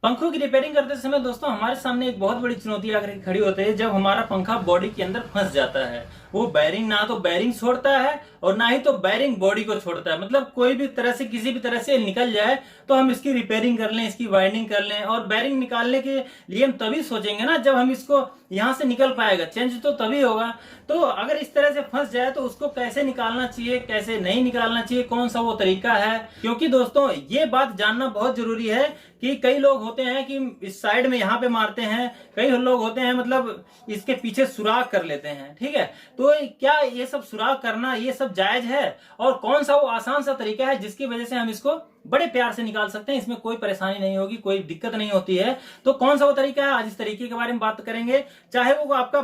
पंखों की रिपेयरिंग करते समय दोस्तों हमारे सामने एक बहुत बड़ी चुनौती आकर खड़ी होती है जब हमारा पंखा बॉडी के अंदर फंस जाता है। वो बैरिंग ना तो बैरिंग छोड़ता है और ना ही तो बैरिंग बॉडी को छोड़ता है। मतलब कोई भी तरह से किसी भी तरह से निकल जाए तो हम इसकी रिपेयरिंग कर लें, इसकी वाइंडिंग कर लें। और बैरिंग निकालने के लिए हम तभी सोचेंगे ना जब हम इसको यहाँ से निकल पाएगा, चेंज तो तभी होगा। तो अगर इस तरह से फंस जाए तो उसको कैसे निकालना चाहिए, कैसे नहीं निकालना चाहिए, कौन सा वो तरीका है। क्योंकि दोस्तों ये बात जानना बहुत जरूरी है कि कई लोग होते हैं कि इस साइड में यहाँ पे मारते हैं, कई लोग होते हैं मतलब इसके पीछे सुराख कर लेते हैं। ठीक है, तो क्या ये सब सुराख करना ये सब जायज है और कौन सा वो आसान सा तरीका है जिसकी वजह से हम इसको बड़े प्यार से निकाल सकते हैं, इसमें कोई परेशानी नहीं होगी, कोई दिक्कत नहीं होती है। तो कौन सा वो तरीका है, आज इस तरीके के बारे में बात करेंगे। चाहे वो आपका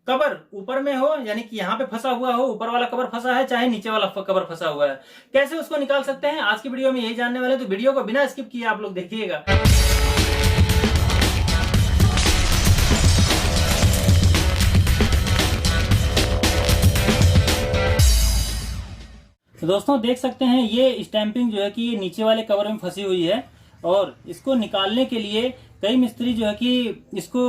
कवर ऊपर में हो, यानी कि यहाँ पे फंसा हुआ हो, ऊपर वाला कवर फंसा है, चाहे नीचे वाला कवर फंसा हुआ है, कैसे उसको निकाल सकते हैं आज की वीडियो में यही जानने वाले। तो वीडियो को बिना स्किप किए आप लोग देखिएगा। तो दोस्तों देख सकते हैं ये स्टैंपिंग जो है कि ये नीचे वाले कवर में फंसी हुई है और इसको निकालने के लिए कई मिस्त्री जो है कि इसको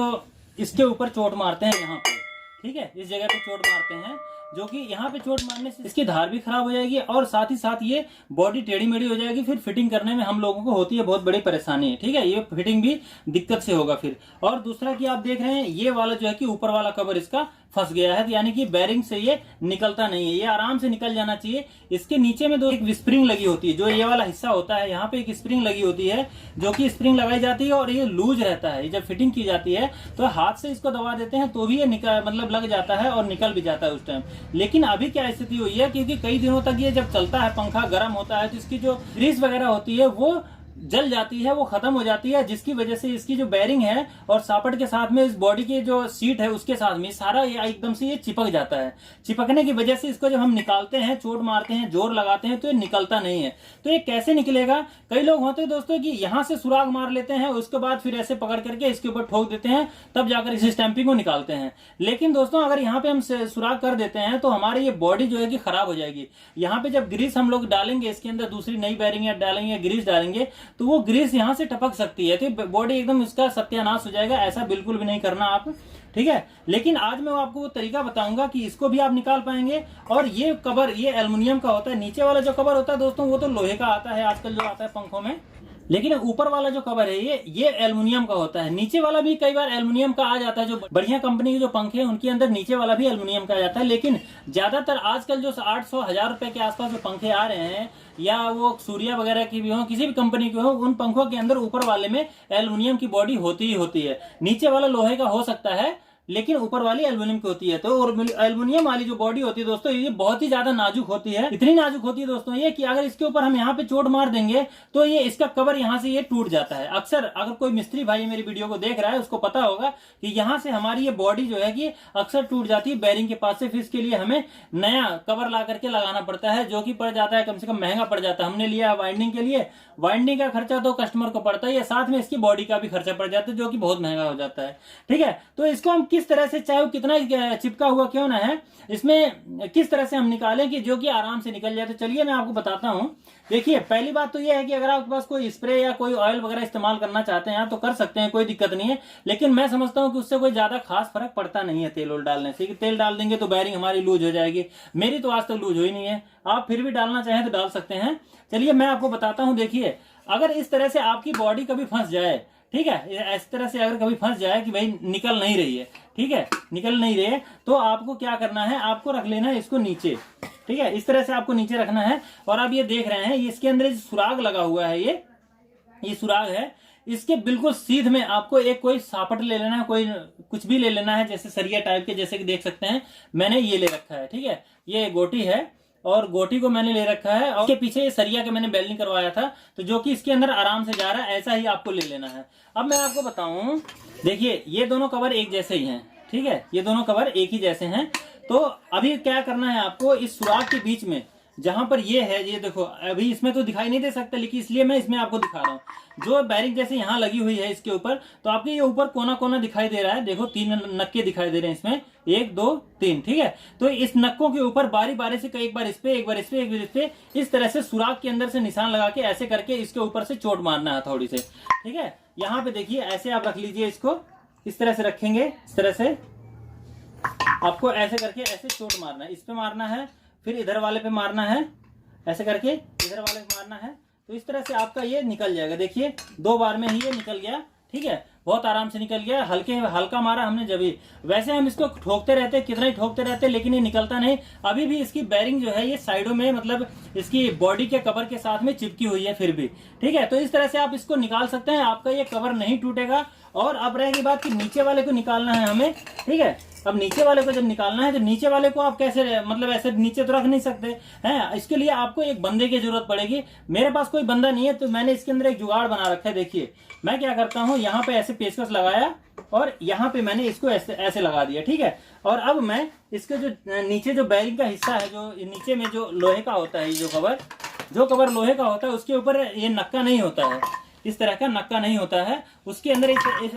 इसके ऊपर चोट मारते हैं यहाँ पे। ठीक है, इस जगह पे चोट मारते हैं, जो कि यहाँ पे चोट मारने से इसकी धार भी खराब हो जाएगी और साथ ही साथ ये बॉडी टेढ़ी मेढ़ी हो जाएगी। फिर फिटिंग करने में हम लोगों को होती है बहुत बड़ी परेशानी है। ठीक है, ये फिटिंग भी दिक्कत से होगा फिर। और दूसरा कि आप देख रहे हैं ये वाला जो है कि ऊपर वाला कवर इसका फंस गया है, यानी कि बैरिंग से ये निकलता नहीं है, ये आराम से निकल जाना चाहिए। इसके नीचे में एक स्प्रिंग लगी होती है, जो ये वाला हिस्सा होता है यहाँ पे एक स्प्रिंग लगी होती है, जो कि स्प्रिंग लगाई जाती है और ये लूज रहता है। ये जब फिटिंग की जाती है तो हाथ से इसको दबा देते हैं तो भी ये मतलब लग जाता है और निकल भी जाता है उस टाइम। लेकिन अभी क्या स्थिति हुई है, क्योंकि कई दिनों तक ये जब चलता है, पंखा गर्म होता है, तो इसकी जो ग्रीस वगैरह होती है वो जल जाती है, वो खत्म हो जाती है, जिसकी वजह से इसकी जो बैरिंग है और सापट के साथ में इस बॉडी की जो सीट है उसके साथ में सारा ये एकदम से ये चिपक जाता है। चिपकने की वजह से इसको जब हम निकालते हैं, चोट मारते हैं, जोर लगाते हैं, तो ये निकलता नहीं है। तो ये कैसे निकलेगा, कई लोग होते हैं दोस्तों कि यहाँ से सुराग मार लेते हैं, उसके बाद फिर ऐसे पकड़ करके इसके ऊपर ठोक देते हैं, तब जाकर इस स्टैंपिंग को निकालते हैं। लेकिन दोस्तों अगर यहाँ पे हम सुराग कर देते हैं तो हमारी ये बॉडी जो है कि खराब हो जाएगी। यहाँ पे जब ग्रीस हम लोग डालेंगे, इसके अंदर दूसरी नई बैरिंग डालेंगे, ग्रीस डालेंगे, तो वो ग्रीस यहाँ से टपक सकती है, तो बॉडी एकदम उसका सत्यानाश हो जाएगा। ऐसा बिल्कुल भी नहीं करना आप। ठीक है, लेकिन आज मैं आपको वो तरीका बताऊंगा कि इसको भी आप निकाल पाएंगे। और ये कवर ये एल्युमिनियम का होता है, नीचे वाला जो कवर होता है दोस्तों वो तो लोहे का आता है आजकल जो आता है पंखों में, लेकिन ऊपर वाला जो कवर है ये एल्युमिनियम का होता है। नीचे वाला भी कई बार एल्युमिनियम का आ जाता है, जो बढ़िया कंपनी के जो पंखे हैं उनके अंदर नीचे वाला भी एल्युमिनियम का आ जाता है। लेकिन ज्यादातर आजकल जो 800-1000 रुपए के आसपास जो पंखे आ रहे हैं, या वो सूर्या वगैरह की भी हो, किसी भी कंपनी के हो, उन पंखों के अंदर ऊपर वाले में एल्युमिनियम की बॉडी होती ही होती है। नीचे वाला लोहे का हो सकता है लेकिन ऊपर वाली एल्युमिनियम की होती है। तो एल्युमिनियम वाली जो बॉडी होती है दोस्तों ये बहुत ही ज्यादा नाजुक होती है। इतनी नाजुक होती है दोस्तों ये कि अगर इसके ऊपर हम यहाँ पे चोट मार देंगे तो ये इसका कवर यहाँ से ये टूट जाता है। अक्सर अगर कोई मिस्त्री भाई मेरी वीडियो को देख रहा है उसको पता होगा कि यहाँ से हमारी ये बॉडी जो है कि अक्सर टूट जाती है बैरिंग के पास से। फिर इसके लिए हमें नया कवर ला करके लगाना पड़ता है, जो कि पड़ जाता है कम से कम महंगा पड़ जाता है। हमने लिया वाइंडिंग के लिए, वाइंडिंग का खर्चा तो कस्टमर को पड़ता है, साथ में इसकी बॉडी का भी खर्चा पड़ जाता है, जो कि बहुत महंगा हो जाता है। ठीक है, तो इसको हम किस तरह से, चाहे कितना चिपका हुआ क्यों ना है, इसमें किस तरह से हम निकालें कि जो कि आराम से निकल जाए। तो चलिए मैं आपको बताता हूं। देखिए पहली बात तो यह है कि अगर आपके पास कोई स्प्रे या कोई ऑयल वगैरह इस्तेमाल करना चाहते हैं तो कर सकते हैं, कोई दिक्कत नहीं है। लेकिन मैं समझता हूं कि उससे कोई ज्यादा खास फर्क पड़ता नहीं है तेल वोल डालने से, कि तेल डाल देंगे तो बैरिंग हमारी लूज हो जाएगी। मेरी तो आज तक लूज हुई नहीं है, आप फिर भी डालना चाहें तो डाल सकते हैं। चलिए मैं आपको बताता हूं। देखिए अगर इस तरह से आपकी बॉडी कभी फंस जाए, ठीक है, इस तरह से अगर कभी फंस जाए कि भाई निकल नहीं रही है, ठीक है, निकल नहीं रही है, तो आपको क्या करना है, आपको रख लेना है इसको नीचे। ठीक है, इस तरह से आपको नीचे रखना है। और आप ये देख रहे हैं इसके अंदर सुराग लगा हुआ है, ये सुराग है, इसके बिल्कुल सीध में आपको एक कोई सापट ले लेना है, कोई कुछ भी ले लेना है, जैसे सरिया टाइप के, जैसे कि देख सकते हैं मैंने ये ले रखा है। ठीक है, ये गोटी है और गोटी को मैंने ले रखा है और इसके पीछे ये सरिया के मैंने वेल्डिंग करवाया था, तो जो कि इसके अंदर आराम से जा रहा है, ऐसा ही आपको ले लेना है। अब मैं आपको बताऊं, देखिए ये दोनों कवर एक जैसे ही हैं। ठीक है, ये दोनों कवर एक ही जैसे हैं। तो अभी क्या करना है आपको, इस सुराग के बीच में जहां पर ये है, ये देखो अभी इसमें तो दिखाई नहीं दे सकता, लेकिन इसलिए मैं इसमें आपको दिखा रहा हूँ। जो बैरिंग जैसे यहाँ लगी हुई है इसके ऊपर, तो आपके ये ऊपर कोना कोना दिखाई दे रहा है, देखो 3 नक्के दिखाई दे रहे हैं इसमें, 1 2 3। ठीक है, तो इस नक्कों के ऊपर बारी बारी से एक बार इस पे, एक बार इस पे, एक बार इस पे, इस तरह से सुराग के अंदर से निशान लगा के ऐसे करके इसके ऊपर से चोट मारना है थोड़ी से। ठीक है, यहाँ पे देखिए ऐसे आप रख लीजिए इसको, इस तरह से रखेंगे, इस तरह से आपको ऐसे करके ऐसे चोट मारना है, इस पे मारना है, फिर इधर वाले पे मारना है, ऐसे करके इधर वाले पे मारना है। तो इस तरह से आपका ये निकल जाएगा। देखिए 2 बार में ही ये निकल गया, ठीक है, बहुत आराम से निकल गया। हल्का मारा हमने जब ही, वैसे हम इसको ठोकते रहते, कितना ही ठोकते रहते, लेकिन ये निकलता नहीं। अभी भी इसकी बैरिंग जो है ये साइडों में, मतलब इसकी बॉडी के कवर के साथ में चिपकी हुई है फिर भी, ठीक है। तो इस तरह से आप इसको निकाल सकते हैं, आपका ये कवर नहीं टूटेगा। और अब रहेगी बात कि नीचे वाले को निकालना है हमें, ठीक है। अब नीचे वाले को जब निकालना है तो नीचे वाले को आप कैसे, मतलब ऐसे नीचे तो रख नहीं सकते हैं, इसके लिए आपको एक बंदे की जरूरत पड़ेगी। मेरे पास कोई बंदा नहीं है, तो मैंने इसके अंदर एक जुगाड़ बना रखा है। देखिए मैं क्या करता हूँ, यहाँ पे ऐसे पेचकस लगाया और यहाँ पे मैंने इसको ऐसे लगा दिया, ठीक है। और अब मैं इसके जो नीचे जो बैरिंग का हिस्सा है, जो नीचे में जो लोहे का होता है, जो कवर लोहे का होता है, उसके ऊपर ये नक्का नहीं होता है, इस तरह का नक्का नहीं होता है, उसके अंदर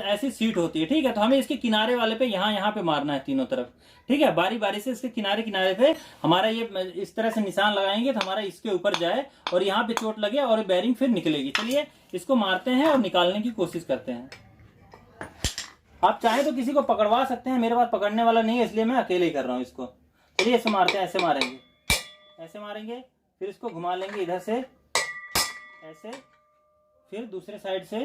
ऐसी सीट होती है, ठीक है। तो हमें इसके किनारे वाले पे यहाँ पे मारना है तीनों तरफ, ठीक है। बारी बारी से इसके किनारे पे हमारा ये इस तरह से निशान लगाएंगे तो हमारा इसके ऊपर जाए और यहाँ पे चोट लगे और बैरिंग फिर निकलेगी। चलिए इसको मारते हैं और निकालने की कोशिश करते हैं। आप चाहे तो किसी को पकड़वा सकते हैं, मेरे पास पकड़ने वाला नहीं है, इसलिए मैं अकेले ही कर रहा हूँ इसको। चलिए ऐसे मारते हैं, ऐसे मारेंगे, फिर इसको घुमा लेंगे इधर से ऐसे, फिर दूसरे साइड से,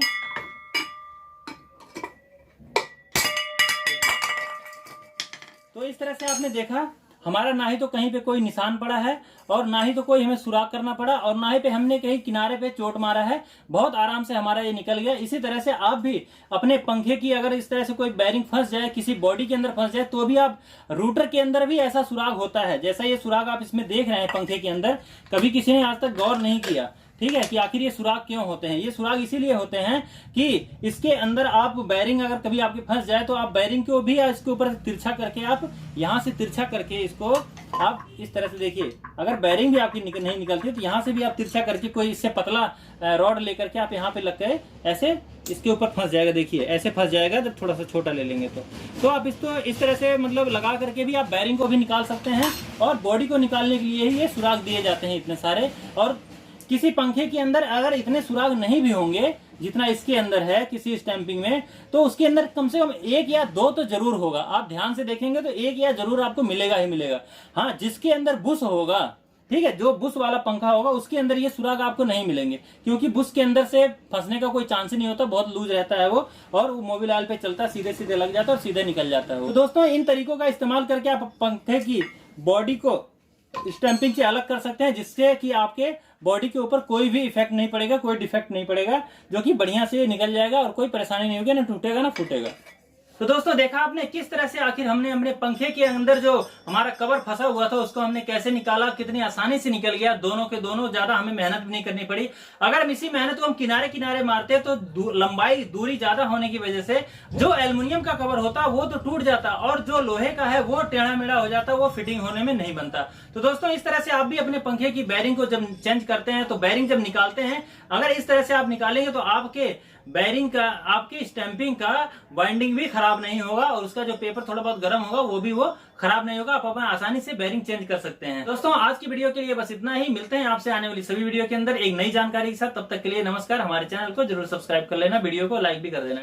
तो इस तरह से आपने देखा हमारा ना ही तो कहीं पे कोई निशान पड़ा है और ना ही तो कोई हमें सुराग करना पड़ा और ना ही पे हमने कहीं किनारे पे चोट मारा है, बहुत आराम से हमारा ये निकल गया। इसी तरह से आप भी अपने पंखे की अगर इस तरह से कोई बैरिंग फंस जाए, किसी बॉडी के अंदर फंस जाए, तो भी आप रूटर के अंदर भी ऐसा सुराग होता है, जैसा ये सुराग आप इसमें देख रहे हैं पंखे के अंदर। कभी किसी ने आज तक गौर नहीं किया, ठीक है, कि आखिर ये सुराग क्यों होते हैं। ये सुराग इसीलिए होते हैं कि इसके अंदर आप बैरिंग अगर कभी आपके फंस जाए तो आप बैरिंग को भी इसके ऊपर तिरछा करके, आप यहाँ से तिरछा करके इसको आप इस तरह से देखिए, अगर बैरिंग भी आपकी नहीं निकलती तो यहाँ से भी आप तिरछा करके कोई इससे पतला रॉड लेकर के आप यहाँ पे लग गए, ऐसे इसके ऊपर फंस जाएगा। देखिए ऐसे फंस जाएगा, जब थोड़ा सा छोटा ले लेंगे तो आप इसको इस तरह से मतलब लगा करके भी आप बैरिंग को भी निकाल सकते हैं। और बॉडी को निकालने के लिए ही ये सुराग दिए जाते हैं इतने सारे। और किसी पंखे के अंदर अगर इतने सुराग नहीं भी होंगे जितना इसके अंदर है किसी स्टैंपिंग में, तो उसके अंदर कम से कम 1 या 2 तो जरूर होगा। आप ध्यान से देखेंगे तो 1 या जरूर आपको मिलेगा ही मिलेगा। हाँ, जिसके अंदर बुश होगा, ठीक है, जो बुश वाला पंखा होगा उसके अंदर ये सुराग आपको नहीं मिलेंगे, क्योंकि बुश के अंदर से फंसने का कोई चांस ही नहीं होता, बहुत लूज रहता है वो, और वो मोबिल ऑयल पे चलता है, सीधे सीधे लग जाता है और सीधे निकल जाता है वो। तो दोस्तों इन तरीकों का इस्तेमाल करके आप पंखे की बॉडी को स्टैंपिंग से अलग कर सकते हैं, जिससे कि आपके बॉडी के ऊपर कोई भी इफेक्ट नहीं पड़ेगा, कोई डिफेक्ट नहीं पड़ेगा, जो कि बढ़िया से निकल जाएगा और कोई परेशानी नहीं होगी, ना टूटेगा ना फूटेगा। तो दोस्तों देखा आपने किस तरह से आखिर हमने अपने पंखे के अंदर जो हमारा कवर फंसा हुआ था उसको हमने कैसे निकाला, कितनी आसानी से निकल गया, दोनों के दोनों, ज्यादा हमें मेहनत नहीं करनी पड़ी। अगर हम इसी मेहनत को हम किनारे किनारे मारते तो लंबाई दूरी ज्यादा होने की वजह से जो एल्युमिनियम का कवर होता वो तो टूट जाता और जो लोहे का है वो टेढ़ा मेढ़ा हो जाता, वो फिटिंग होने में नहीं बनता। तो दोस्तों इस तरह से आप भी अपने पंखे की बैरिंग को जब चेंज करते हैं तो बैरिंग जब निकालते हैं, अगर इस तरह से आप निकालेंगे तो आपके बैरिंग का, आपकी स्टैंपिंग का वाइंडिंग भी खराब नहीं होगा और उसका जो पेपर थोड़ा बहुत गर्म होगा वो भी वो खराब नहीं होगा। आप अपना आसानी से बैरिंग चेंज कर सकते हैं। दोस्तों आज की वीडियो के लिए बस इतना ही, मिलते हैं आपसे आने वाली सभी वीडियो के अंदर एक नई जानकारी के साथ। तब तक के लिए नमस्कार। हमारे चैनल को जरूर सब्सक्राइब कर लेना, वीडियो को लाइक भी कर देना।